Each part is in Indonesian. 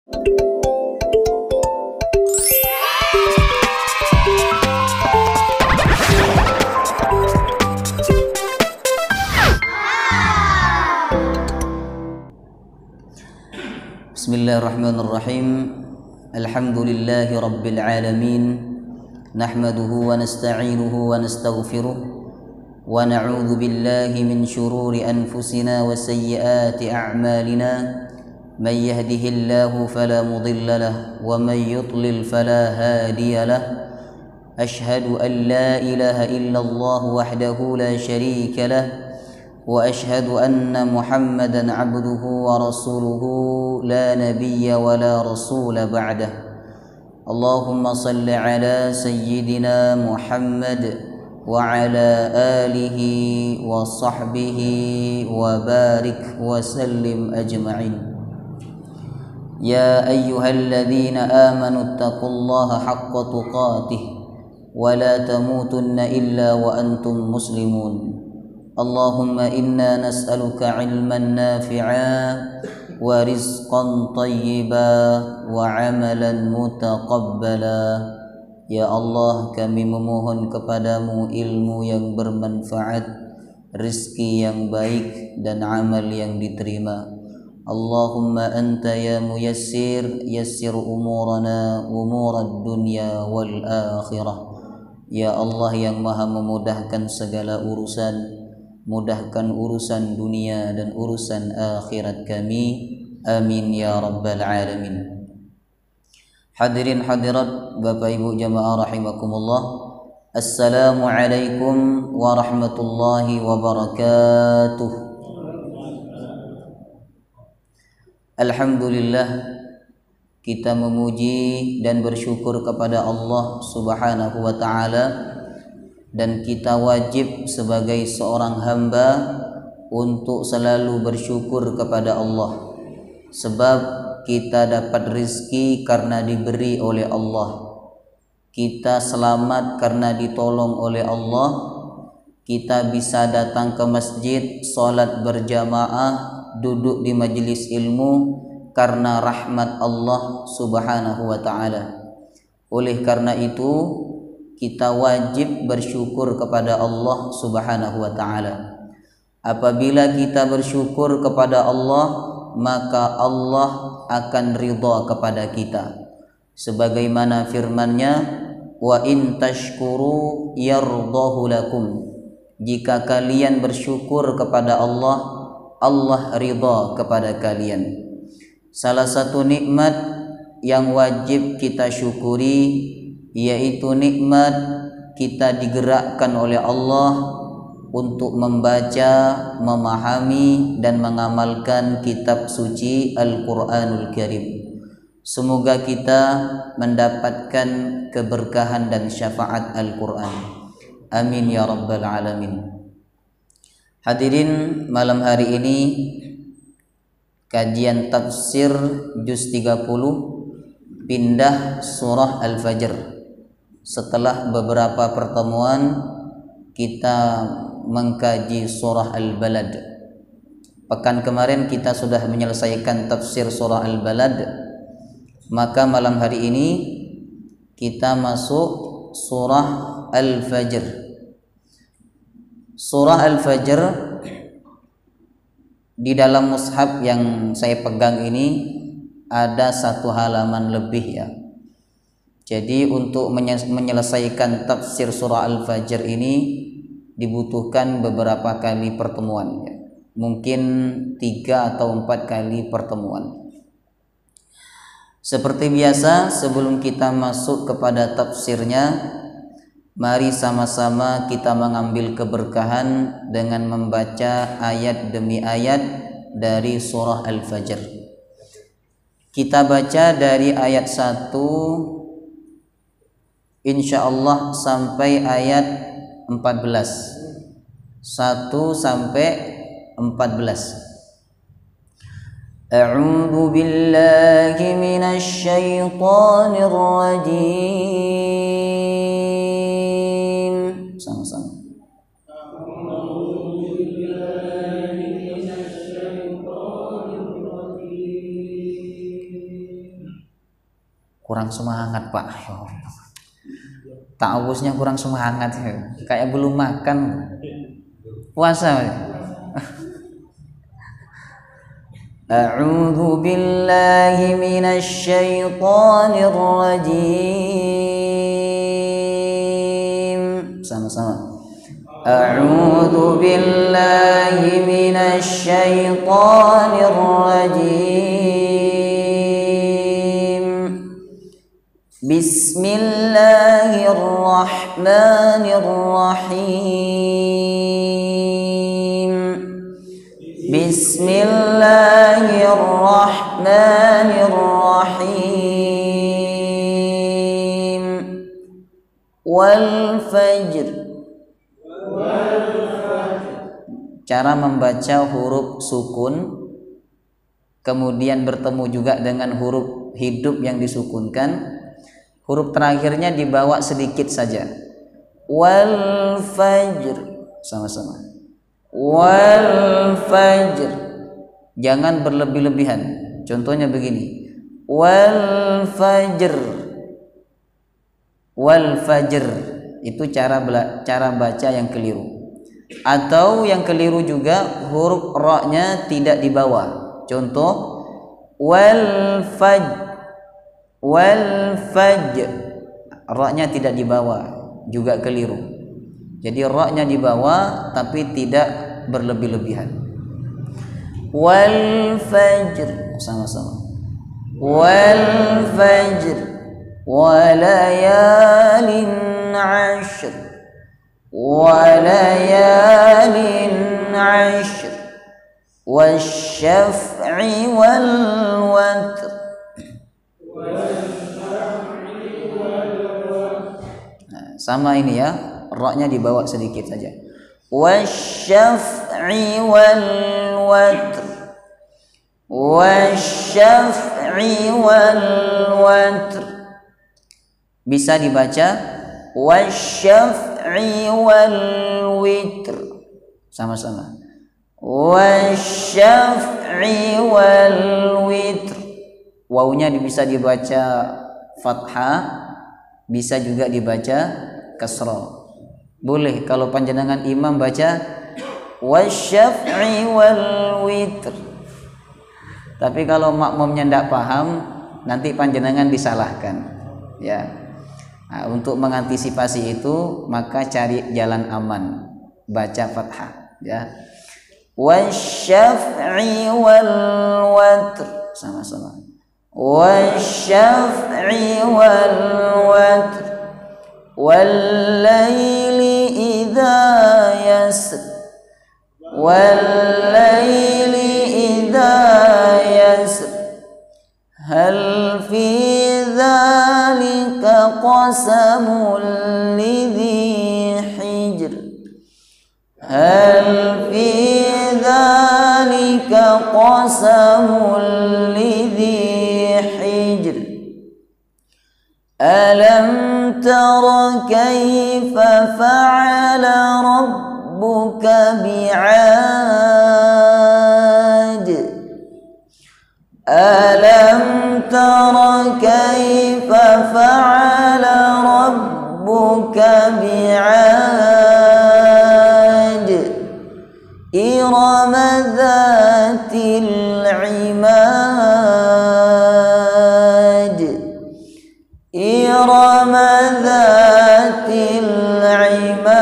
Bismillahirrahmanirrahim. Alhamdulillahi rabbil alamin. Nahmaduhu wa nasta'inuhu wa nastaghfiruh wa na'udzu billahi min shururi anfusina wa sayyiati a'malina. Man yahdihillahu fala mudilla lahu wa man yudlil fala hadiya lahu. Ashhadu an la ilaha illallah wahdahu la syarika lahu وأشهد أن محمدا عبده ورسوله لا نبي ولا رسول بعده. اللهم صل على سيدنا محمد وعلى آله وصحبه وبارك وسلم أجمعين. يا أيها الذين آمنوا اتقوا الله حق تقاته ولا تموتن إلا وأنتم مسلمون. اللهم إنا نسألك علما نافعا ورزقا طيبا وعملا متقبلا. Ya Allah, kami memohon kepadamu ilmu yang bermanfaat, rizki yang baik dan amal yang diterima. Allahumma anta ya muyassir, yassir umurana umurad dunya wal akhirah. Ya Allah yang maha memudahkan segala urusan, mudahkan urusan dunia dan urusan akhirat kami. Amin ya rabbal alamin. Hadirin hadirat Bapak Ibu jamaah rahimakumullah. Assalamualaikum warahmatullahi wabarakatuh. Alhamdulillah, kita memuji dan bersyukur kepada Allah Subhanahu wa taala, dan kita wajib sebagai seorang hamba untuk selalu bersyukur kepada Allah, sebab kita dapat rizki karena diberi oleh Allah, kita selamat karena ditolong oleh Allah, kita bisa datang ke masjid, sholat berjamaah, duduk di majelis ilmu karena rahmat Allah Subhanahu wa ta'ala. Oleh karena itu kita wajib bersyukur kepada Allah Subhanahu wa ta'ala. Apabila kita bersyukur kepada Allah, maka Allah akan ridha kepada kita. Sebagaimana firman-Nya, wa in tashkuru yardahu lakum. Jika kalian bersyukur kepada Allah, Allah ridha kepada kalian. Salah satu nikmat yang wajib kita syukuri yaitu nikmat kita digerakkan oleh Allah untuk membaca, memahami dan mengamalkan kitab suci Al-Qur'anul Karim. Semoga kita mendapatkan keberkahan dan syafaat Al-Qur'an. Amin ya rabbal alamin. Hadirin, malam hari ini kajian tafsir juz 30 pindah surah Al-Fajr. Setelah beberapa pertemuan kita mengkaji surah Al-Balad. Pekan kemarin kita sudah menyelesaikan tafsir surah Al-Balad. Maka malam hari ini kita masuk surah Al-Fajr. Surah Al-Fajr di dalam mushaf yang saya pegang ini ada 1 halaman lebih ya. Jadi untuk menyelesaikan tafsir surah Al-Fajr ini dibutuhkan beberapa kali pertemuan ya. Mungkin 3 atau 4 kali pertemuan. Seperti biasa, sebelum kita masuk kepada tafsirnya, mari sama-sama kita mengambil keberkahan dengan membaca ayat demi ayat dari surah Al-Fajr. Kita baca dari ayat 1 insyaallah sampai ayat 14. 1 sampai 14. A'udzu billahi minasy syaithanir rajim. Sama-sama. kurang semangat Pak. Ta'awuznya kurang semangat ya. Kayak belum makan puasa. A'udzu billahi minasy syaithanir rajim. Sama-sama. A'udzu billahi minasy syaithanir rajim. Bismillahirrahmanirrahim. Bismillahirrahmanirrahim. Wal fajr. Cara membaca huruf sukun kemudian bertemu juga dengan huruf hidup yang disukunkan, huruf terakhirnya dibawa sedikit saja. Wal fajr, sama-sama. Wal fajr, jangan berlebih-lebihan. Contohnya begini, wal fajr. Wal fajr itu cara baca yang keliru. Atau yang keliru juga huruf ra-nya tidak dibawa. Contoh wal fajr, ra-nya tidak dibawa, juga keliru. Jadi ra-nya dibawa tapi tidak berlebih-lebihan. Wal fajr, sama-sama. Wal fajr wa layalin 'ashr. وَلَيَالٍ عَشْرٍ وَالشَّفْعِ وَالْوَتْرِ. Nah, sama ini ya, ra-nya dibawa sedikit saja. وَالشَّفْعِ وَالْوَتْرِ. وَالشَّفْعِ وَالْوَتْرِ. Bisa dibaca wasyaf'i wal witr, sama-sama. Wasyaf'i wal witr. Wawunya bisa dibaca fathah, bisa juga dibaca kasrah. Boleh kalau panjenengan imam baca wasyaf'i wal witr. Tapi kalau makmumnya tidak paham, nanti panjenengan disalahkan. Ya. Nah, untuk mengantisipasi itu maka cari jalan aman, baca fathah ya. Wasyaf'i wal watr, sama-sama. Wasyaf'i wal watr. Wal laili idza yasr. Wal laili idza yasr. Hal fi dzalika qasamul lidzi hijr. Hal fi dzalika qasamul lidzi hijr. Alam tara kaifa fa'ala rabbuka bi'ad. Alam tara kaifa fa'ala rabbuka bi'ad. Irama dzatil 'imad. Irama dzatil 'imad.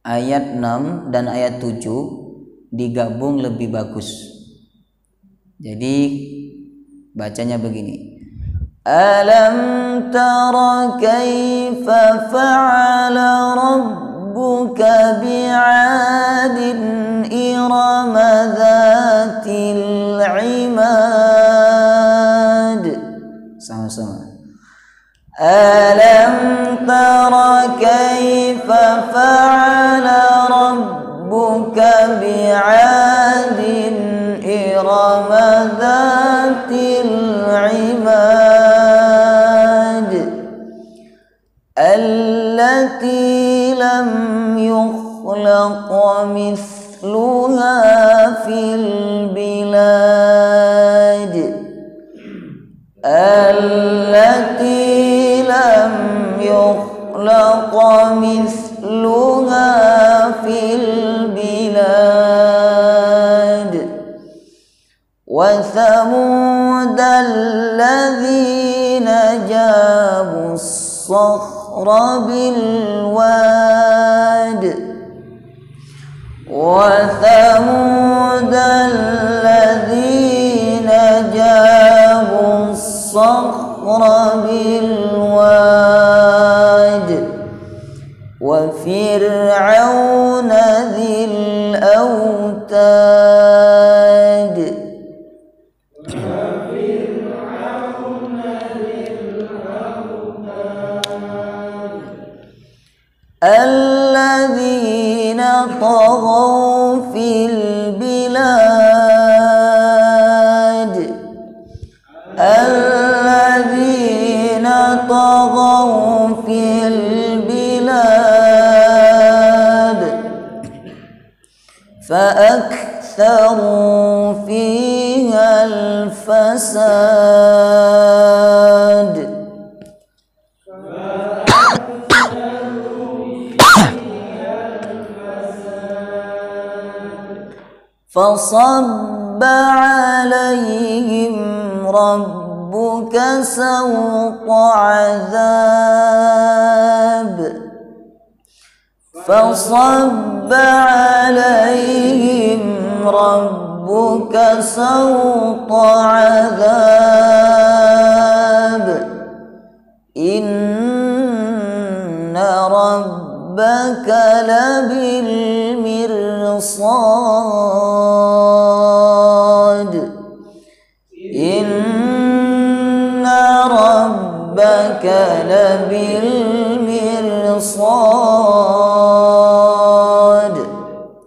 Ayat 6 dan ayat 7 digabung lebih bagus. Jadi bacanya begini. Alam tara kaifa fa'ala rabbuka bi'adin irama dzatil 'imad. Sama-sama. Alam tara kaifa fa'ala rabbuka bi'adin irama dzatil 'imad allati lam yukhlaq mithluha fil bilad. مثلها في البلاد وثمود الذين جابوا الصخر بالواد وثمود الذين جابوا الصخر بالواد وفرعون ذي الأوتاد الذين طغوا في البلاد الذين طغوا في البلاد فأكثروا فيها الفساد فصب عليهم ربك سوط عذاب فصب عليهم ربك سوط عذاب إن ربك لبالمرصاد إن ربك لبالمرصاد.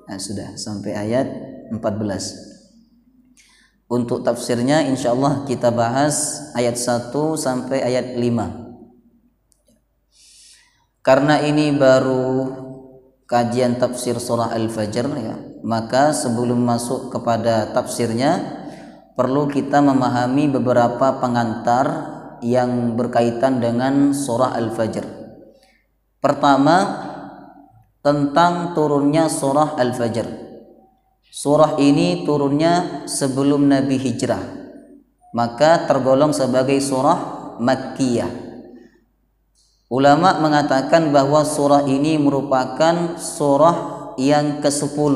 Nah, sudah sampai ayat 14. Untuk tafsirnya insyaallah kita bahas ayat 1 sampai ayat 5. Karena ini baru kajian tafsir surah Al-Fajr ya, maka sebelum masuk kepada tafsirnya perlu kita memahami beberapa pengantar yang berkaitan dengan surah Al-Fajr. Pertama, tentang turunnya surah Al-Fajr. Surah ini turunnya sebelum Nabi hijrah, maka tergolong sebagai surah Makkiyah. Ulama mengatakan bahwa surah ini merupakan surah yang ke-10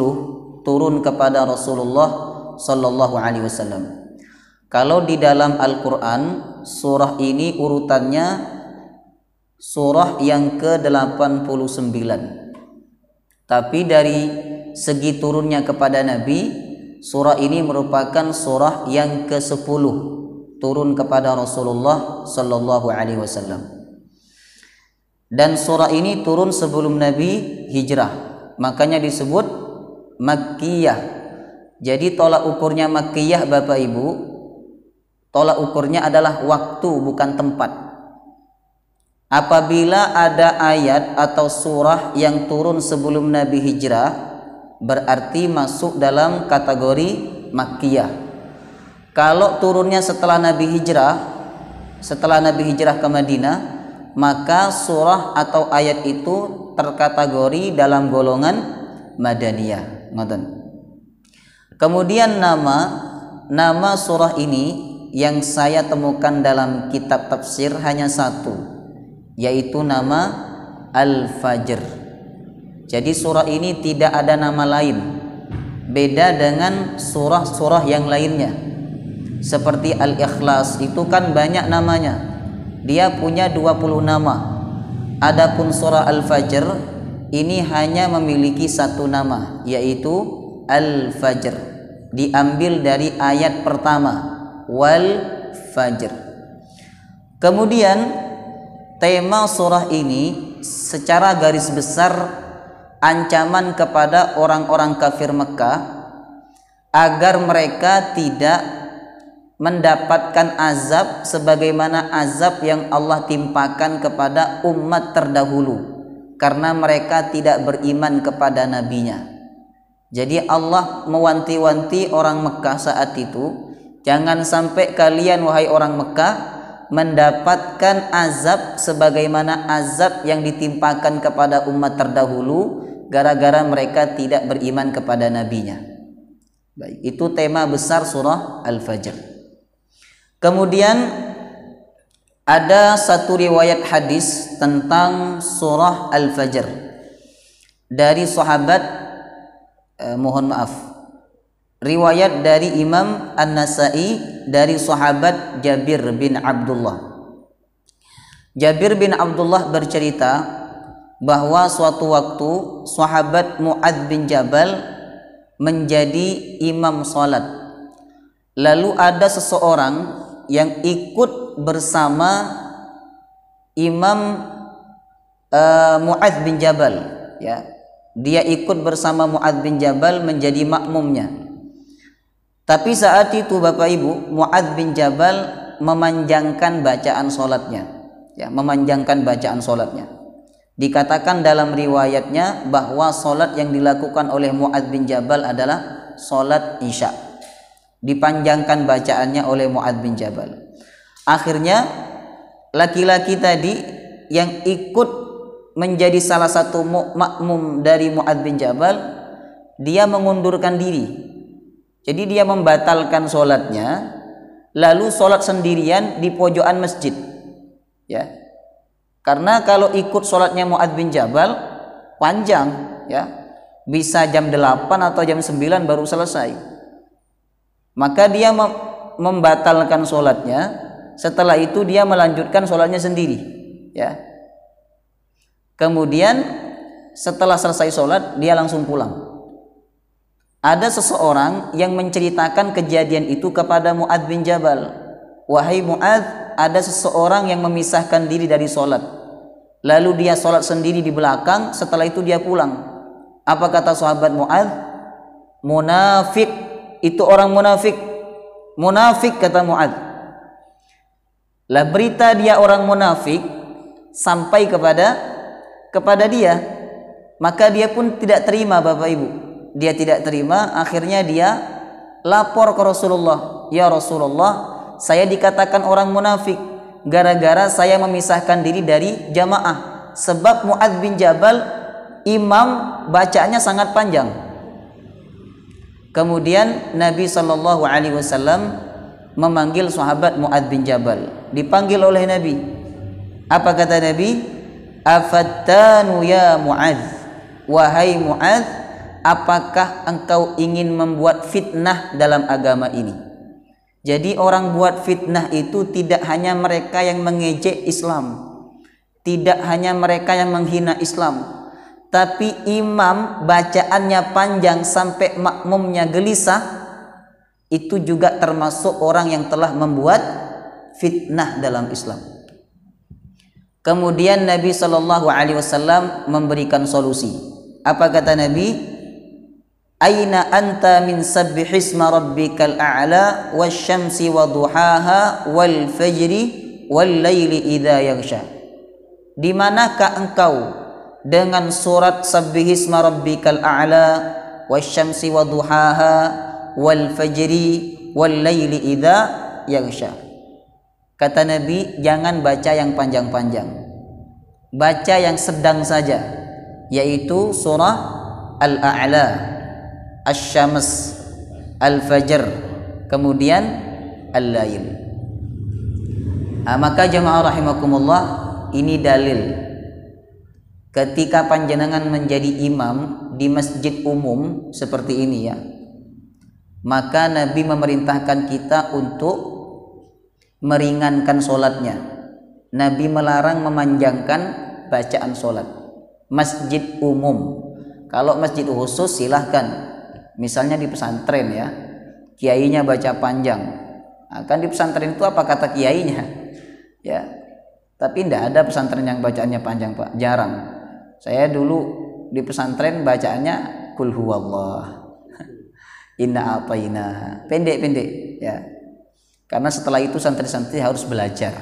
turun kepada Rasulullah sallallahu alaihi wasallam. Kalau di dalam Al-Qur'an surah ini urutannya surah yang ke-89. Tapi dari segi turunnya kepada Nabi, surah ini merupakan surah yang ke-10 turun kepada Rasulullah sallallahu alaihi wasallam. Dan surah ini turun sebelum Nabi hijrah, makanya disebut Makkiyah. Jadi tolak ukurnya Makkiyah Bapak Ibu, tolak ukurnya adalah waktu bukan tempat. Apabila ada ayat atau surah yang turun sebelum Nabi hijrah, berarti masuk dalam kategori Makkiyah. Kalau turunnya setelah Nabi hijrah ke Madinah, maka surah atau ayat itu terkategori dalam golongan Madaniyah. Kemudian nama surah ini yang saya temukan dalam kitab tafsir hanya satu, yaitu nama Al-Fajr. Jadi surah ini tidak ada nama lain, beda dengan surah-surah yang lainnya. Seperti Al-Ikhlas itu kan banyak namanya, dia punya 20 nama. Adapun surah Al-Fajr ini hanya memiliki satu nama, yaitu Al-Fajr. Diambil dari ayat pertama, Wal Fajr. Kemudian tema surah ini secara garis besar ancaman kepada orang-orang kafir Mekah agar mereka tidak mendapatkan azab sebagaimana azab yang Allah timpakan kepada umat terdahulu karena mereka tidak beriman kepada nabinya. Jadi Allah mewanti-wanti orang Mekah saat itu, jangan sampai kalian wahai orang Mekah mendapatkan azab sebagaimana azab yang ditimpakan kepada umat terdahulu gara-gara mereka tidak beriman kepada nabinya. Baik, itu tema besar surah Al-Fajr. Kemudian ada satu riwayat hadis tentang surah Al-Fajr dari sahabat riwayat dari Imam An-Nasa'i dari sahabat Jabir bin Abdullah. Jabir bin Abdullah bercerita bahwa suatu waktu sahabat Mu'adz bin Jabal menjadi imam salat. Lalu ada seseorang yang ikut bersama Imam Mu'adz bin Jabal, ya. Dia ikut bersama Mu'adz bin Jabal menjadi makmumnya. Tapi saat itu Bapak Ibu, Mu'adz bin Jabal memanjangkan bacaan solatnya, ya, memanjangkan bacaan solatnya. Dikatakan dalam riwayatnya bahwa solat yang dilakukan oleh Mu'adz bin Jabal adalah solat Isya. Dipanjangkan bacaannya oleh Mu'adz bin Jabal. Akhirnya laki-laki tadi yang ikut menjadi salah satu makmum dari Mu'adz bin Jabal, dia mengundurkan diri. Jadi dia membatalkan sholatnya, lalu sholat sendirian di pojokan masjid, ya. Karena kalau ikut sholatnya Mu'adz bin Jabal panjang, ya, bisa jam 8 atau jam 9 baru selesai. Maka dia membatalkan sholatnya. Setelah itu dia melanjutkan sholatnya sendiri, ya. Kemudian setelah selesai sholat dia langsung pulang. Ada seseorang yang menceritakan kejadian itu kepada Mu'adz bin Jabal. Wahai Mu'adz, ada seseorang yang memisahkan diri dari sholat. Lalu dia sholat sendiri di belakang, setelah itu dia pulang. Apa kata sahabat Mu'adz? Munafik, itu orang munafik. Munafik, kata Mu'adz. Lah berita dia orang munafik sampai kepada dia, maka dia pun tidak terima Bapak Ibu. Dia tidak terima, akhirnya dia lapor ke Rasulullah. Ya Rasulullah, saya dikatakan orang munafik gara-gara saya memisahkan diri dari jamaah. Sebab Mu'adz bin Jabal imam bacaannya sangat panjang. Kemudian Nabi SAW memanggil sahabat Mu'adz bin Jabal. Dipanggil oleh Nabi. Apa kata Nabi? Afattanu ya Mu'adz, wahai Mu'adz, apakah engkau ingin membuat fitnah dalam agama ini? Jadi orang buat fitnah itu tidak hanya mereka yang mengejek Islam, tidak hanya mereka yang menghina Islam, tapi imam bacaannya panjang sampai makmumnya gelisah, itu juga termasuk orang yang telah membuat fitnah dalam Islam. Kemudian Nabi SAW memberikan solusi. Apa kata Nabi? Aina anta min sabbihisma rabbikal a'la wasyamsi wa duhaha wal fajri wal laili idza yaghsha. Di manakah engkau dengan surat sabbihisma rabbikal a'la wasyamsi wa duhaha wal fajri wal laili idza yaghsha? Kata Nabi, jangan baca yang panjang-panjang, baca yang sedang saja, yaitu surah Al-A'la, Asy-Syams, Al-Fajr, kemudian Al-Lail. Maka jemaah rahimakumullah, ini dalil ketika panjenengan menjadi imam di masjid umum seperti ini, ya, maka Nabi memerintahkan kita untuk meringankan solatnya. Nabi melarang memanjangkan bacaan solat. Masjid umum. Kalau masjid khusus silahkan. Misalnya di pesantren, ya, kiainya baca panjang. Kan di pesantren itu apa kata kiainya, ya. Tapi tidak ada pesantren yang bacaannya panjang, Pak. Jarang. Saya dulu di pesantren bacaannya Qul huwallah, Inna a'taina, pendek-pendek, ya. Karena setelah itu santri-santri harus belajar,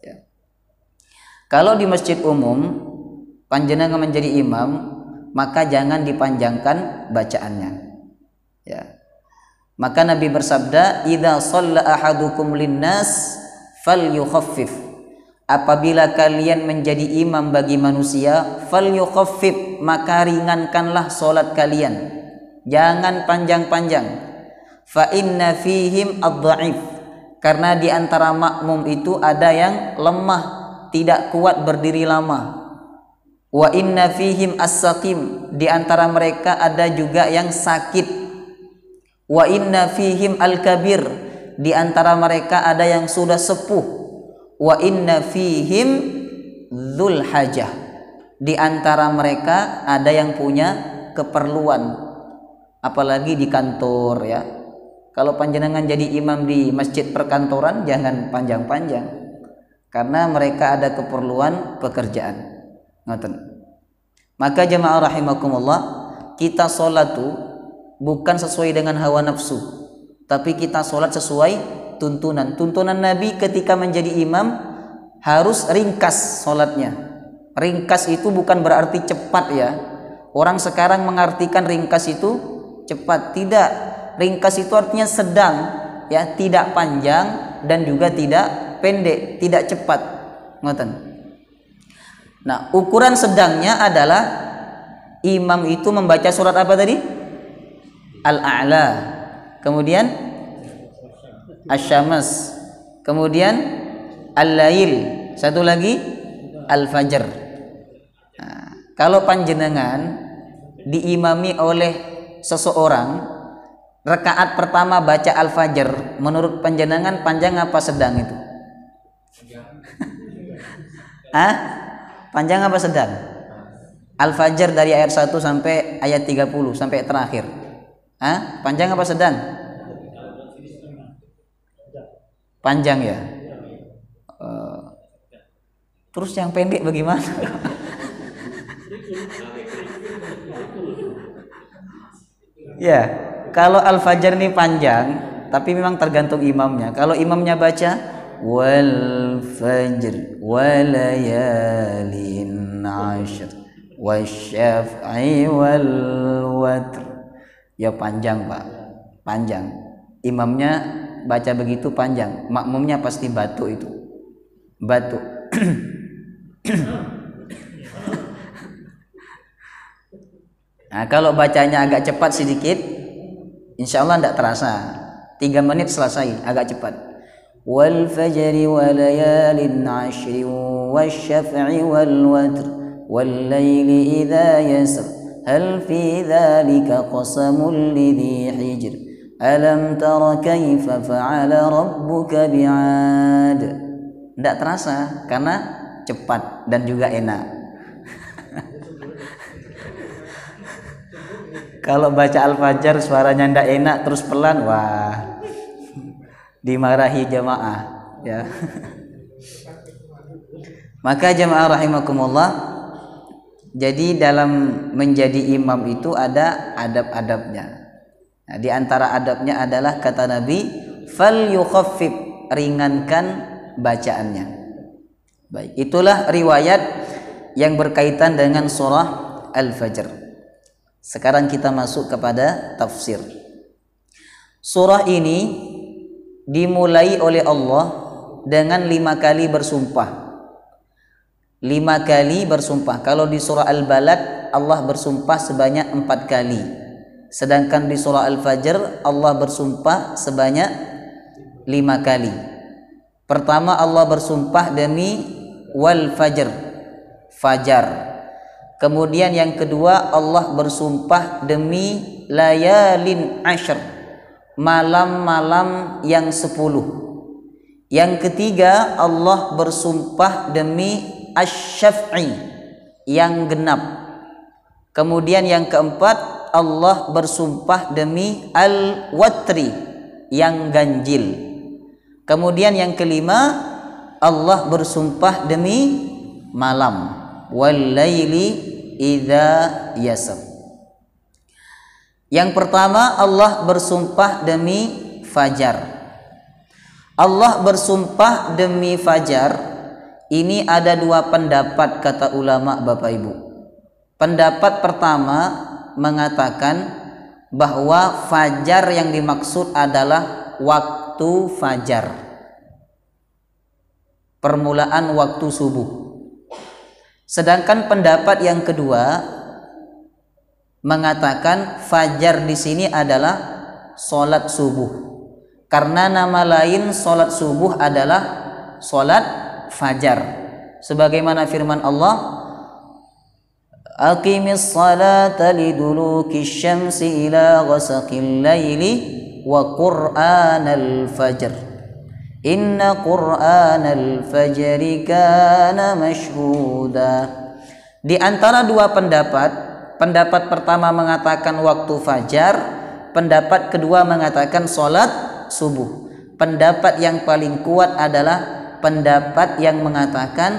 ya. Kalau di masjid umum panjenengan menjadi imam, maka jangan dipanjangkan bacaannya, ya. Maka Nabi bersabda, idza shalla ahadukum linnas falyukhaffif. Apabila kalian menjadi imam bagi manusia, falyukhaffif, maka ringankanlah salat kalian, jangan panjang-panjang. Fa inna fihim ad-dha'if, karena di antara makmum itu ada yang lemah, tidak kuat berdiri lama. Wa inna fihim as-saqim, di antara mereka ada juga yang sakit. Wa inna fihim al-kabir, di antara mereka ada yang sudah sepuh. Wa inna fihim dzul hajah, di antara mereka ada yang punya keperluan, apalagi di kantor ya. Kalau panjenengan jadi imam di masjid perkantoran, jangan panjang-panjang, karena mereka ada keperluan pekerjaan. Ngoten. Maka jemaah rahimakumullah, kita sholat tuh bukan sesuai dengan hawa nafsu, tapi kita sholat sesuai tuntunan Nabi. Ketika menjadi imam harus ringkas sholatnya. Ringkas itu bukan berarti cepat ya. Orang sekarang mengartikan ringkas itu cepat. Tidak. Ringkas itu artinya sedang ya, tidak panjang dan juga tidak pendek, tidak cepat. Ngoten. Nah, ukuran sedangnya adalah imam itu membaca surat apa tadi? Al-A'la. Kemudian Asy-Syams. Kemudian Al-Lail. Satu lagi Al-Fajr. Nah, kalau panjenengan diimami oleh seseorang, rakaat pertama baca Al-Fajr, menurut panjenengan panjang apa sedang itu? Panjang apa sedang? Al-Fajr dari ayat 1 sampai ayat 30 sampai terakhir. Panjang apa sedang? Panjang ya. Terus yang pendek bagaimana? Ya, kalau Al-Fajr ini panjang, tapi memang tergantung imamnya. Kalau imamnya baca wal fajr walayalin ashr wasyaf'i wal watr, ya panjang Pak, panjang. Imamnya baca begitu panjang, makmumnya pasti batuk itu, batuk. Nah, kalau bacanya agak cepat sedikit, insya Allah tidak terasa, 3 menit selesai, agak cepat. Wal fajri walayalin ashri wasyaf'i wal watr wal laili idza yasr hal fi dzalika qasamul lidhi hijr alam tara kaifa fa'ala rabbuka bi'ad. Tidak terasa karena cepat dan juga enak. Kalau baca Al-Fajr suaranya tidak enak terus pelan, wah dimarahi jamaah ya. Maka jamaah rahimakumullah, jadi dalam menjadi imam itu ada adab-adabnya. Nah, di antara adabnya adalah kata Nabi, fal yukhaffif, ringankan bacaannya. Baik, itulah riwayat yang berkaitan dengan surah Al-Fajr. Sekarang kita masuk kepada tafsir. Surah ini dimulai oleh Allah dengan 5 kali bersumpah. 5 kali bersumpah. Kalau di surah Al-Balad Allah bersumpah sebanyak 4 kali. Sedangkan di surah Al-Fajr Allah bersumpah sebanyak 5 kali. Pertama Allah bersumpah demi wal fajr, fajar. Kemudian yang kedua Allah bersumpah demi layalin ashr, malam-malam yang 10. Yang ketiga Allah bersumpah demi asy-syaf'i, yang genap. Kemudian yang keempat Allah bersumpah demi al-watri, yang ganjil. Kemudian yang kelima Allah bersumpah demi malam, wal laili idza yasr. Yang pertama Allah bersumpah demi fajar. Allah bersumpah demi fajar. Ini ada 2 pendapat kata ulama Bapak Ibu. Pendapat pertama mengatakan bahwa fajar yang dimaksud adalah waktu fajar. permulaan waktu subuh. Sedangkan pendapat yang kedua mengatakan fajar di sini adalah salat subuh. Karena nama lain salat subuh adalah salat fajar. Sebagaimana firman Allah, Aqimis salata liduluki syamsi ila ghasaqil laili wa qur'anal fajr. Inna qur'anal fajri kana mashhuda. Di antara dua pendapat, pendapat pertama mengatakan waktu fajar, pendapat kedua mengatakan salat subuh. Pendapat yang paling kuat adalah pendapat yang mengatakan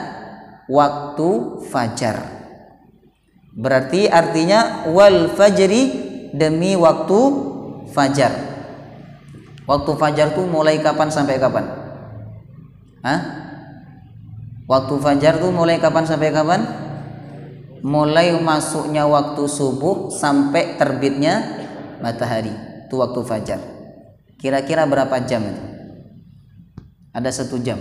waktu fajar. Berarti artinya wal fajri, demi waktu fajar. Waktu fajar tuh mulai kapan sampai kapan? Waktu fajar tuh mulai kapan sampai kapan? Mulai masuknya waktu subuh sampai terbitnya matahari. Itu waktu fajar. Kira-kira berapa jam itu? Ada 1 jam.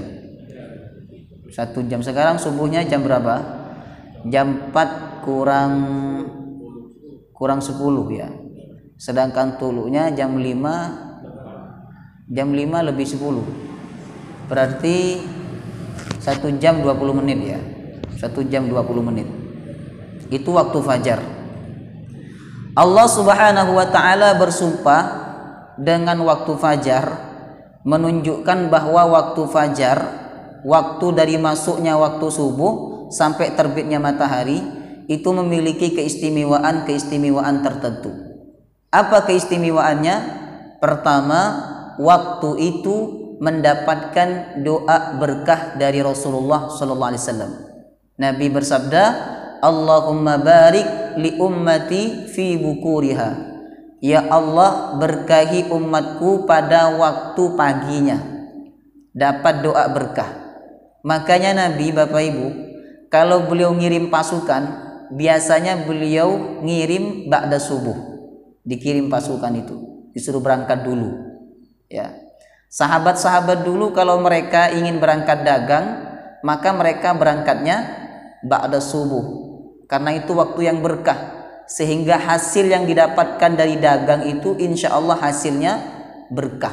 1 jam. Sekarang subuhnya jam berapa? Jam 4 kurang 10 ya. Sedangkan tulunya jam 5 lebih 10. Berarti 1 jam 20 menit ya. 1 jam 20 menit. Itu waktu fajar. Allah Subhanahu wa taala bersumpah dengan waktu fajar, menunjukkan bahwa waktu fajar, waktu dari masuknya waktu subuh sampai terbitnya matahari, itu memiliki keistimewaan tertentu. Apa keistimewaannya? Pertama, waktu itu mendapatkan doa berkah dari Rasulullah sallallahu alaihi wasallam. Nabi bersabda, Allahumma barik li ummati fi bukuriha. Ya Allah, berkahi umatku pada waktu paginya. Dapat doa berkah. Makanya Nabi, Bapak Ibu, kalau beliau ngirim pasukan, biasanya beliau ngirim ba'da subuh. Dikirim pasukan itu, disuruh berangkat dulu. Ya. Sahabat-sahabat dulu kalau mereka ingin berangkat dagang, maka mereka berangkatnya ba'da subuh. Karena itu waktu yang berkah, sehingga hasil yang didapatkan dari dagang itu insya Allah hasilnya berkah.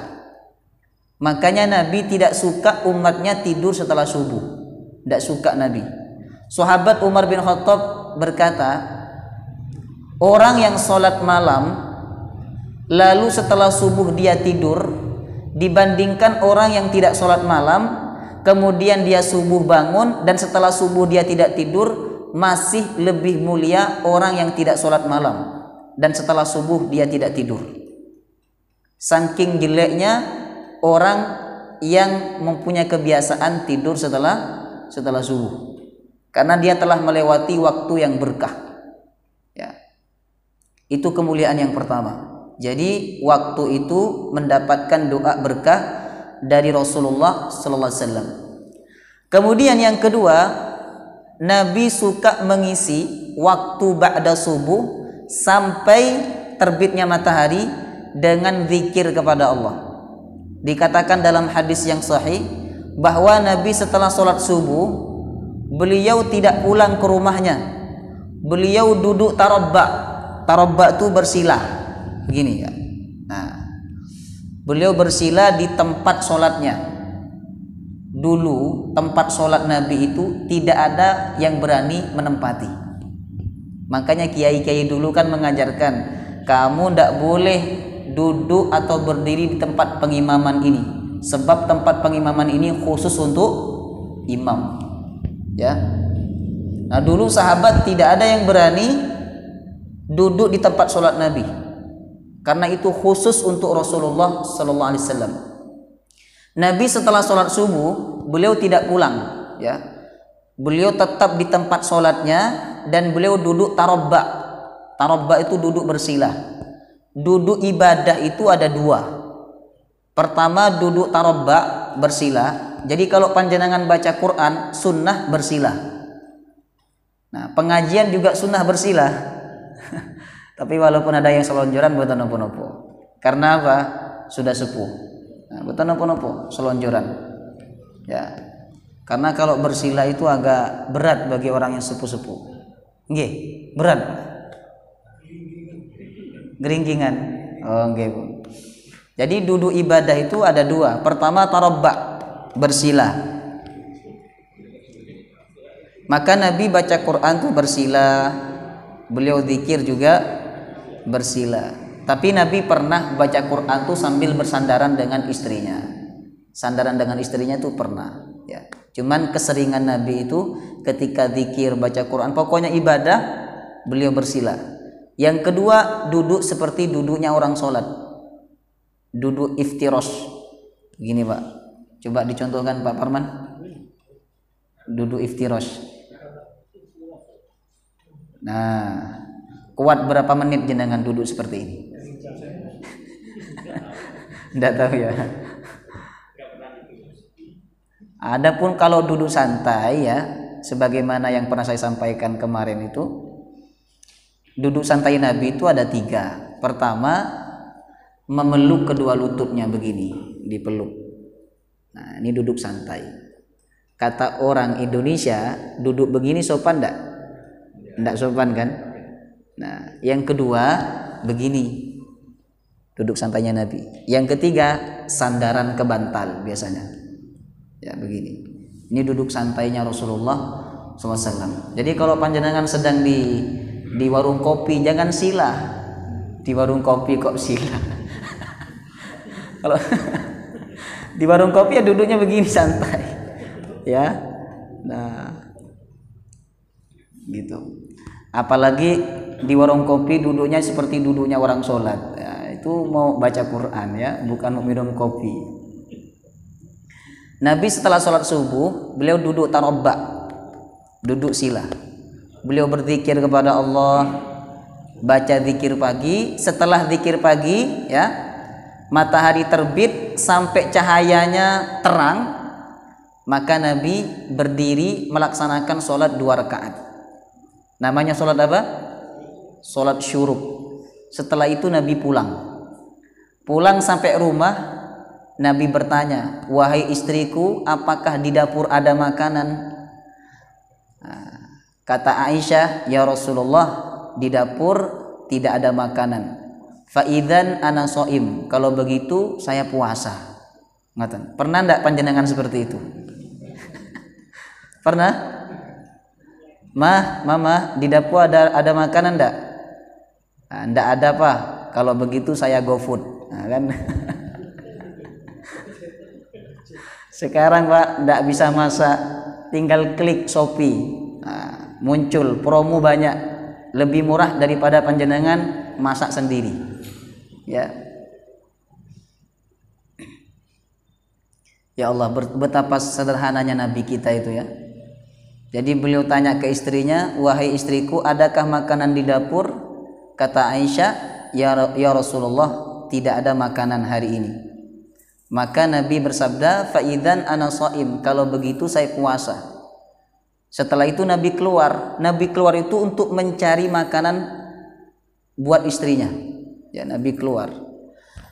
Makanya Nabi tidak suka umatnya tidur setelah subuh. Tidak suka Nabi. Sahabat Umar bin Khattab berkata, orang yang sholat malam lalu setelah subuh dia tidur, dibandingkan orang yang tidak sholat malam kemudian dia subuh bangun dan setelah subuh dia tidak tidur, masih lebih mulia orang yang tidak sholat malam dan setelah subuh dia tidak tidur. Saking jeleknya orang yang mempunyai kebiasaan tidur setelah subuh, karena dia telah melewati waktu yang berkah. Ya. Itu kemuliaan yang pertama. Jadi waktu itu mendapatkan doa berkah dari Rasulullah sallallahu alaihi wasallam. Kemudian yang kedua, Nabi suka mengisi waktu ba'da subuh sampai terbitnya matahari dengan zikir kepada Allah. Dikatakan dalam hadis yang sahih bahwa Nabi setelah sholat subuh, beliau tidak pulang ke rumahnya. Beliau duduk tarabba. Tarabba itu bersila. Begini ya. Nah, beliau bersila di tempat sholatnya. Dulu tempat sholat Nabi itu tidak ada yang berani menempati. Makanya kiai-kiai dulu kan mengajarkan, kamu tidak boleh duduk atau berdiri di tempat pengimaman ini, sebab tempat pengimaman ini khusus untuk imam. Ya. Nah dulu sahabat tidak ada yang berani duduk di tempat sholat Nabi, karena itu khusus untuk Rasulullah Sallallahu Alaihi Wasallam. Nabi setelah sholat subuh beliau tidak pulang, ya. Beliau tetap di tempat sholatnya dan beliau duduk tarabba. Tarabba itu duduk bersila. Duduk ibadah itu ada dua. Pertama duduk tarabba bersila. Jadi kalau panjenengan baca Quran sunnah bersila. Nah pengajian juga sunnah bersila. Tapi walaupun ada yang selonjoran buat nopo-nopo. Karena apa? Sudah sepuh. Nah, buat nopo-nopo selonjoran. Ya. Karena kalau bersila itu agak berat bagi orang yang sepuh-sepuh. Nggih, berat. Geringgingan. Oh, nggih, Bu. Jadi duduk ibadah itu ada dua. Pertama tarabba, bersila. Maka Nabi baca Quran tuh bersila. Beliau zikir juga bersila. Tapi Nabi pernah baca Quran tuh sambil bersandaran dengan istrinya. Sandaran dengan istrinya tuh pernah, ya. Cuman keseringan Nabi itu ketika zikir baca Quran, pokoknya ibadah, beliau bersila. Yang kedua, duduk seperti duduknya orang sholat, duduk iftirosh. Begini Pak, coba dicontohkan Pak Parman. Duduk iftirosh. Nah, kuat berapa menit jenengan duduk seperti ini? Tidak tahu ya. Adapun kalau duduk santai ya, sebagaimana yang pernah saya sampaikan kemarin itu, duduk santai Nabi itu ada 3. Pertama, memeluk kedua lututnya begini, dipeluk. Nah, ini duduk santai. Kata orang Indonesia, duduk begini sopan enggak? Enggak sopan kan? Nah, yang kedua begini, duduk santainya Nabi. Yang ketiga, sandaran ke bantal biasanya. Ya begini. Ini duduk santainya Rasulullah SAW. Jadi kalau panjenengan sedang di warung kopi, jangan sila. Di warung kopi kok sila? Kalau di warung kopi ya duduknya begini santai, ya. Nah, gitu. Apalagi di warung kopi duduknya seperti duduknya orang sholat. Ya, itu mau baca Quran ya, bukan mau minum kopi. Nabi setelah sholat subuh, beliau duduk tarabba, duduk sila. Beliau berzikir kepada Allah, baca zikir pagi. Setelah zikir pagi, ya, matahari terbit sampai cahayanya terang, maka Nabi berdiri melaksanakan sholat 2 rakaat. Namanya sholat apa? Sholat syuruk. Setelah itu Nabi pulang. Pulang sampai rumah, Nabi bertanya, wahai istriku, apakah di dapur ada makanan? Nah, kata Aisyah, ya Rasulullah, di dapur tidak ada makanan. Faidzan ana shaim, kalau begitu saya puasa. Ngaten. Pernah enggak panjenengan seperti itu? Pernah? Mama, di dapur ada makanan enggak? Nah, enggak ada Pak. Kalau begitu saya GoFood. Nah, kan? Sekarang Pak tidak bisa masak, tinggal klik Shopee, nah, muncul promo banyak, lebih murah daripada panjenengan masak sendiri, ya. Ya Allah, betapa sederhananya Nabi kita itu ya. Jadi beliau tanya ke istrinya, wahai istriku, adakah makanan di dapur? Kata Aisyah, ya Rasulullah, tidak ada makanan hari ini. Maka Nabi bersabda, faidzan ana shaim, kalau begitu saya puasa. Setelah itu Nabi keluar. Nabi keluar itu untuk mencari makanan buat istrinya. Ya, Nabi keluar.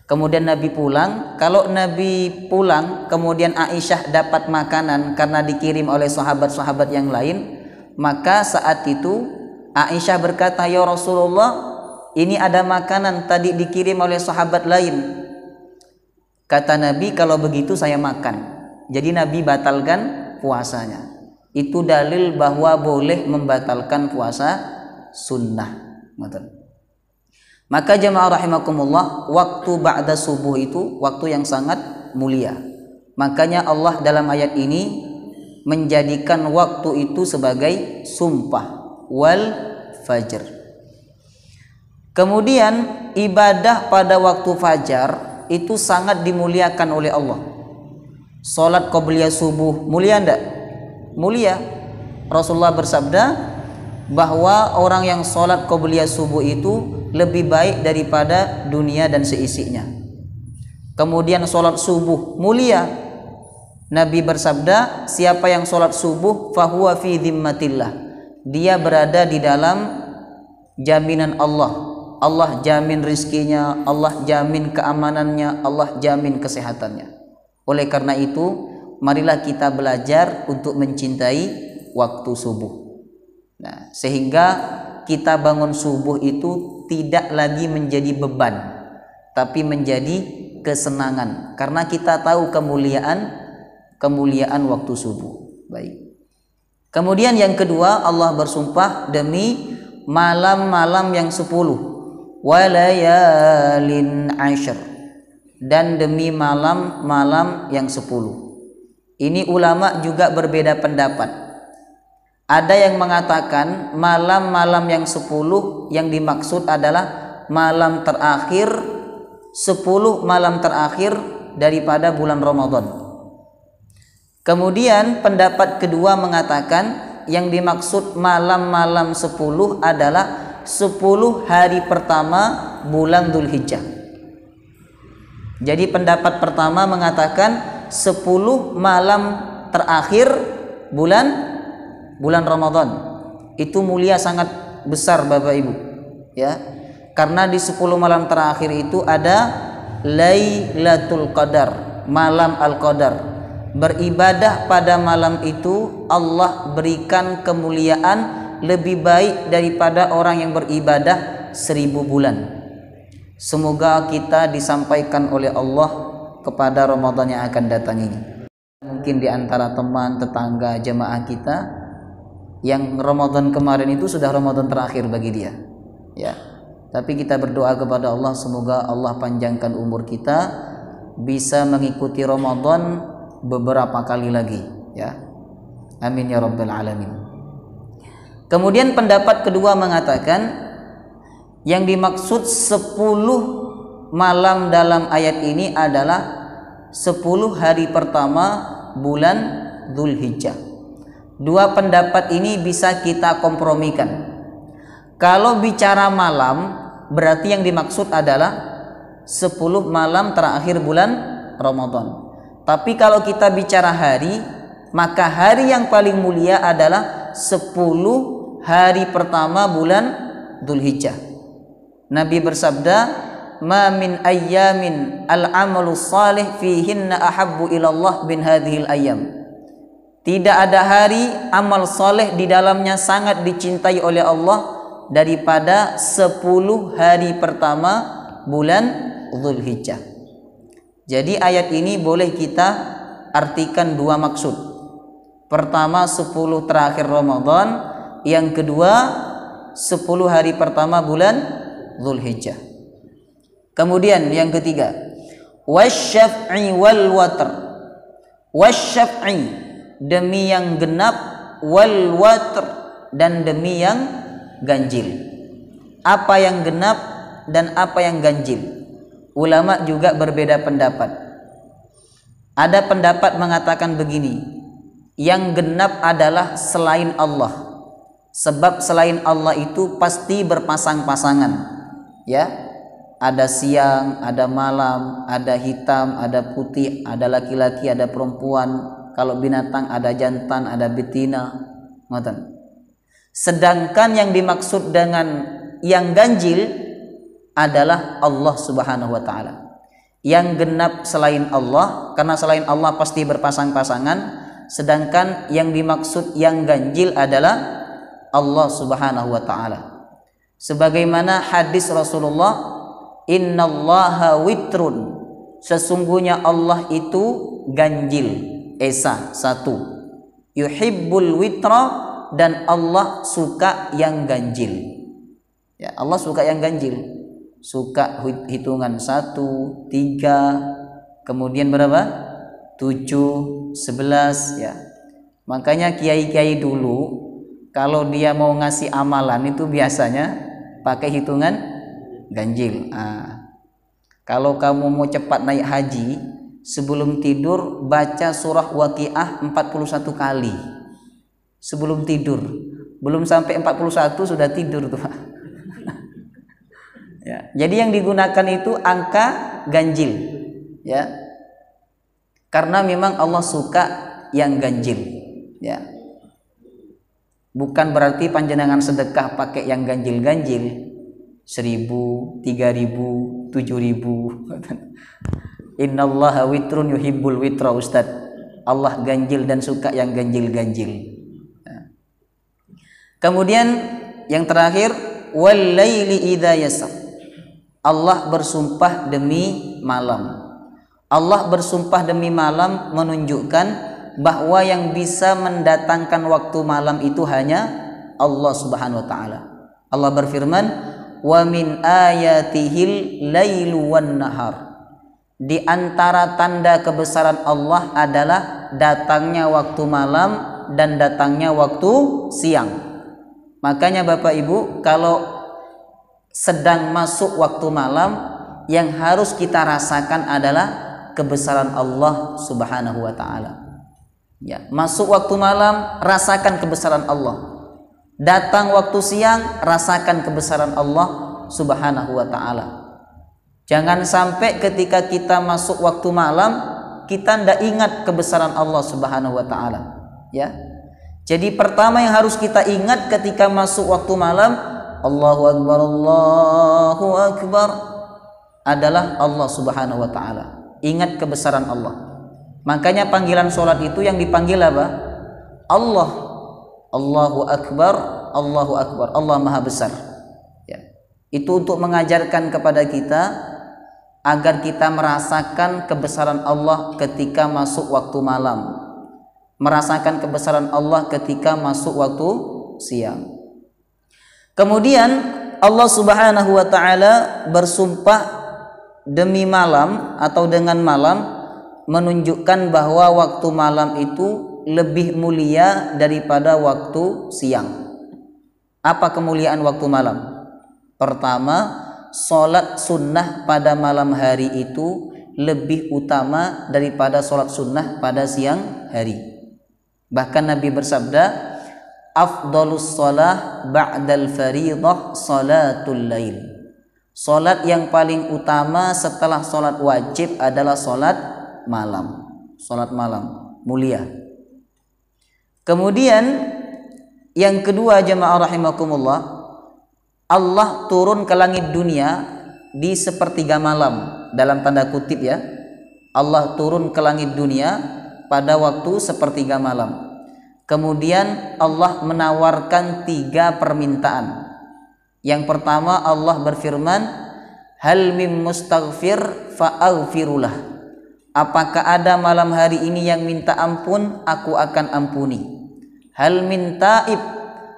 Kemudian Nabi pulang. Kalau Nabi pulang, kemudian Aisyah dapat makanan karena dikirim oleh sahabat-sahabat yang lain, maka saat itu Aisyah berkata, ya Rasulullah, ini ada makanan tadi dikirim oleh sahabat lain. Kata Nabi, kalau begitu saya makan. Jadi Nabi batalkan puasanya. Itu dalil bahwa boleh membatalkan puasa sunnah. Maka jamaah rahimakumullah, waktu ba'da subuh itu waktu yang sangat mulia. Makanya Allah dalam ayat ini menjadikan waktu itu sebagai sumpah, wal fajr. Kemudian ibadah pada waktu fajar itu sangat dimuliakan oleh Allah. Salat qabliyah subuh mulia enggak? Mulia. Rasulullah bersabda bahwa orang yang salat qabliyah subuh itu lebih baik daripada dunia dan seisinya. Kemudian salat subuh mulia. Nabi bersabda, siapa yang salat subuh fahuwa fi dhimmatillah, dia berada di dalam jaminan Allah. Allah jamin rizkinya, Allah jamin keamanannya, Allah jamin kesehatannya. Oleh karena itu, marilah kita belajar untuk mencintai waktu subuh. Nah, sehingga kita bangun subuh itu tidak lagi menjadi beban, tapi menjadi kesenangan, karena kita tahu kemuliaan waktu subuh. Baik. Kemudian yang kedua, Allah bersumpah demi malam-malam yang 10, walayalin ashr, dan demi malam-malam yang 10. Ini ulama juga berbeda pendapat. Ada yang mengatakan malam-malam yang 10 yang dimaksud adalah malam terakhir, 10 malam terakhir daripada bulan Ramadan. Kemudian pendapat kedua mengatakan yang dimaksud malam-malam 10 adalah 10 hari pertama bulan Dzulhijjah. Jadi pendapat pertama mengatakan 10 malam terakhir bulan Ramadan. Itu mulia sangat besar Bapak Ibu, ya. Karena di 10 malam terakhir itu ada Lailatul Qadar, malam Al-Qadar. Beribadah pada malam itu Allah berikan kemuliaan lebih baik daripada orang yang beribadah 1000 bulan. Semoga kita disampaikan oleh Allah kepada Ramadan yang akan datang ini. Mungkin di antara teman, tetangga, jemaah kita yang Ramadan kemarin itu sudah Ramadan terakhir bagi dia, ya. Tapi kita berdoa kepada Allah, semoga Allah panjangkan umur kita bisa mengikuti Ramadan beberapa kali lagi, ya. Amin ya rabbal alamin. Kemudian pendapat kedua mengatakan yang dimaksud 10 malam dalam ayat ini adalah 10 hari pertama bulan Dzulhijjah. Dua pendapat ini bisa kita kompromikan. Kalau bicara malam, berarti yang dimaksud adalah 10 malam terakhir bulan Ramadan. Tapi kalau kita bicara hari, maka hari yang paling mulia adalah 10 hari pertama bulan Dzulhijjah. Nabi bersabda, "Ma min ayyamin al-amalu salih fihinna ahabbu ilallah bin hadhil ayyam." Tidak ada hari amal saleh di dalamnya sangat dicintai oleh Allah daripada 10 hari pertama bulan Dzulhijjah. Jadi ayat ini boleh kita artikan dua maksud. Pertama 10 terakhir Ramadan, yang kedua 10 hari pertama bulan Dzulhijjah. Kemudian yang ketiga, wasyaf'i wal watr. Wasyaf'i demi yang genap, wal watr dan demi yang ganjil. Apa yang genap dan apa yang ganjil? Ulama juga berbeda pendapat. Ada pendapat mengatakan begini, yang genap adalah selain Allah. Sebab selain Allah itu pasti berpasang-pasangan, ya. Ada siang, ada malam, ada hitam, ada putih, ada laki-laki, ada perempuan. Kalau binatang ada jantan, ada betina, ngoten. Sedangkan yang dimaksud dengan yang ganjil adalah Allah Subhanahu wa taala. Yang genap selain Allah, karena selain Allah pasti berpasang-pasangan, sedangkan yang dimaksud yang ganjil adalah Allah Subhanahu wa taala. Sebagaimana hadis Rasulullah, "Innallaha witrun." Sesungguhnya Allah itu ganjil, esa, satu. Yuhibbul witra, dan Allah suka yang ganjil. Ya, Allah suka yang ganjil. Suka hitungan 1, 3, kemudian berapa? 7, 11, ya. Makanya kiai-kiai dulu kalau dia mau ngasih amalan itu biasanya pakai hitungan ganjil. Kalau kamu mau cepat naik haji, sebelum tidur baca surah Waqiah 41 kali. Sebelum tidur. Belum sampai 41 sudah tidur tuh, Pak. Ya, jadi yang digunakan itu angka ganjil, ya, karena memang Allah suka yang ganjil, ya. Bukan berarti panjenengan sedekah pakai yang ganjil-ganjil, 1000, 3000, 7000. Innallaha witrun yuhibbul witra, Ustaz. Allah ganjil dan suka yang ganjil-ganjil. Kemudian yang terakhir, wal laili idza yasar. Allah bersumpah demi malam. Allah bersumpah demi malam menunjukkan bahwa yang bisa mendatangkan waktu malam itu hanya Allah Subhanahu wa taala. Allah berfirman, "Wa min ayatihil lailu wan nahar." Di antara tanda kebesaran Allah adalah datangnya waktu malam dan datangnya waktu siang. Makanya Bapak Ibu, kalau sedang masuk waktu malam, yang harus kita rasakan adalah kebesaran Allah Subhanahu wa taala. Ya, masuk waktu malam, rasakan kebesaran Allah. Datang waktu siang, rasakan kebesaran Allah Subhanahu wa taala. Jangan sampai ketika kita masuk waktu malam kita tidak ingat kebesaran Allah Subhanahu wa taala, ya. Jadi pertama yang harus kita ingat ketika masuk waktu malam, Allahu Akbar adalah Allah Subhanahu wa taala. Ingat kebesaran Allah. Makanya panggilan sholat itu yang dipanggil apa? Allah. Allahu Akbar, Allahu Akbar, Allah Maha Besar. Ya. Itu untuk mengajarkan kepada kita agar kita merasakan kebesaran Allah ketika masuk waktu malam, merasakan kebesaran Allah ketika masuk waktu siang. Kemudian Allah Subhanahu wa taala bersumpah demi malam atau dengan malam, menunjukkan bahwa waktu malam itu lebih mulia daripada waktu siang. Apa kemuliaan waktu malam? Pertama, sholat sunnah pada malam hari itu lebih utama daripada sholat sunnah pada siang hari. Bahkan Nabi bersabda, afdalus sholah ba'dal faridah sholatul lail. Sholat yang paling utama setelah sholat wajib adalah sholat malam. Sholat malam mulia. Kemudian yang kedua, jemaah rahimakumullah, Allah turun ke langit dunia di sepertiga malam, dalam tanda kutip ya. Allah turun ke langit dunia pada waktu sepertiga malam. Kemudian Allah menawarkan 3 permintaan. Yang pertama, Allah berfirman, hal mim mustaghfir fa'aghfirulah. Apakah ada malam hari ini yang minta ampun, aku akan ampuni. Hal min taib,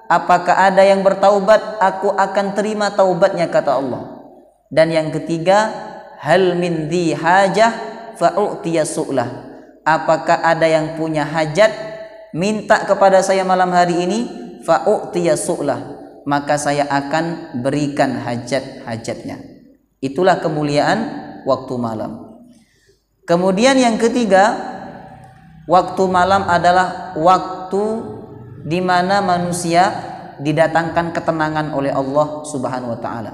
apakah ada yang bertaubat, aku akan terima taubatnya, kata Allah. Dan yang ketiga, hal min dhi hajah fa'u'tiya su'lah. Apakah ada yang punya hajat, minta kepada saya malam hari ini, fa'u'tiya su'lah, maka saya akan berikan hajat-hajatnya. Itulah kemuliaan waktu malam. Kemudian yang ketiga, waktu malam adalah waktu di mana manusia didatangkan ketenangan oleh Allah Subhanahu wa taala.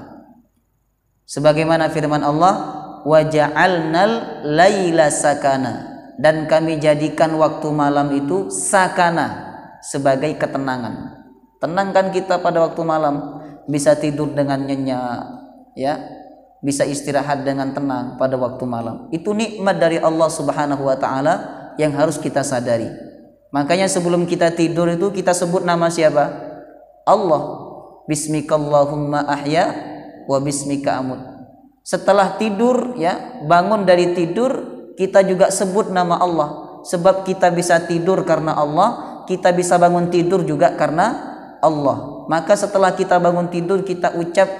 Sebagaimana firman Allah, wa ja'alnal laila sakana, dan kami jadikan waktu malam itu sakana, sebagai ketenangan. Tenangkan kita pada waktu malam, bisa tidur dengan nyenyak, ya, bisa istirahat dengan tenang pada waktu malam. Itu nikmat dari Allah Subhanahu wa taala yang harus kita sadari. Makanya sebelum kita tidur itu kita sebut nama siapa? Allah. Bismikallahumma ahya wa bismika amut. Setelah tidur, ya, bangun dari tidur, kita juga sebut nama Allah. Sebab kita bisa tidur karena Allah, kita bisa bangun tidur juga karena Allah. Maka setelah kita bangun tidur, kita ucap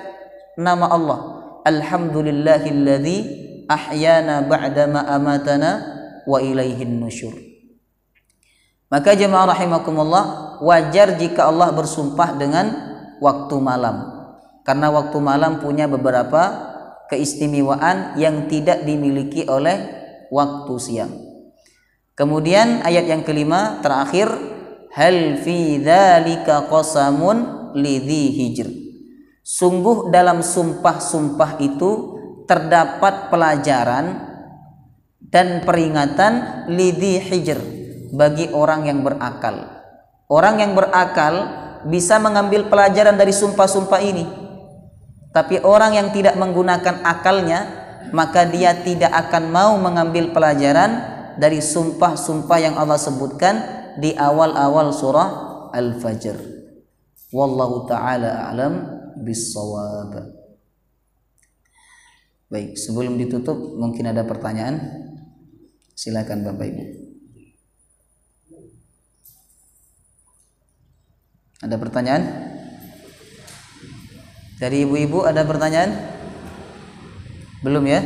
nama Allah. Alhamdulillahilladzi ahyana ba'dama amatana wa ilaihin nusyur. Maka jemaah rahimakumullah, wajar jika Allah bersumpah dengan waktu malam, karena waktu malam punya beberapa keistimewaan yang tidak dimiliki oleh waktu siang. Kemudian ayat yang kelima terakhir, hal fi dzalika qasamun lidzi hijr. Sungguh dalam sumpah-sumpah itu terdapat pelajaran dan peringatan lidzi hijr, bagi orang yang berakal. Orang yang berakal bisa mengambil pelajaran dari sumpah-sumpah ini. Tapi orang yang tidak menggunakan akalnya, maka dia tidak akan mau mengambil pelajaran dari sumpah-sumpah yang Allah sebutkan di awal-awal surah Al-Fajr. Wallahu ta'ala a'lam bis-shawab. Baik, sebelum ditutup mungkin ada pertanyaan. Silakan Bapak Ibu. Ada pertanyaan? Dari ibu-ibu ada pertanyaan? Belum ya?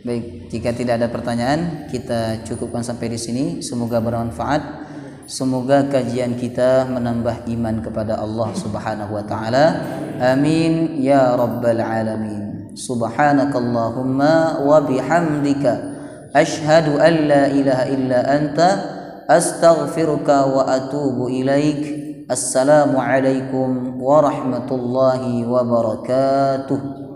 Baik, jika tidak ada pertanyaan, kita cukupkan sampai di sini. Semoga bermanfaat. Semoga kajian kita menambah iman kepada Allah Subhanahu wa taala. Amin ya rabbal alamin. Subhanakallahumma wa bihamdika asyhadu an la ilaha illa anta astaghfiruka wa atubu ilaik. Assalamualaikum warahmatullahi wabarakatuh.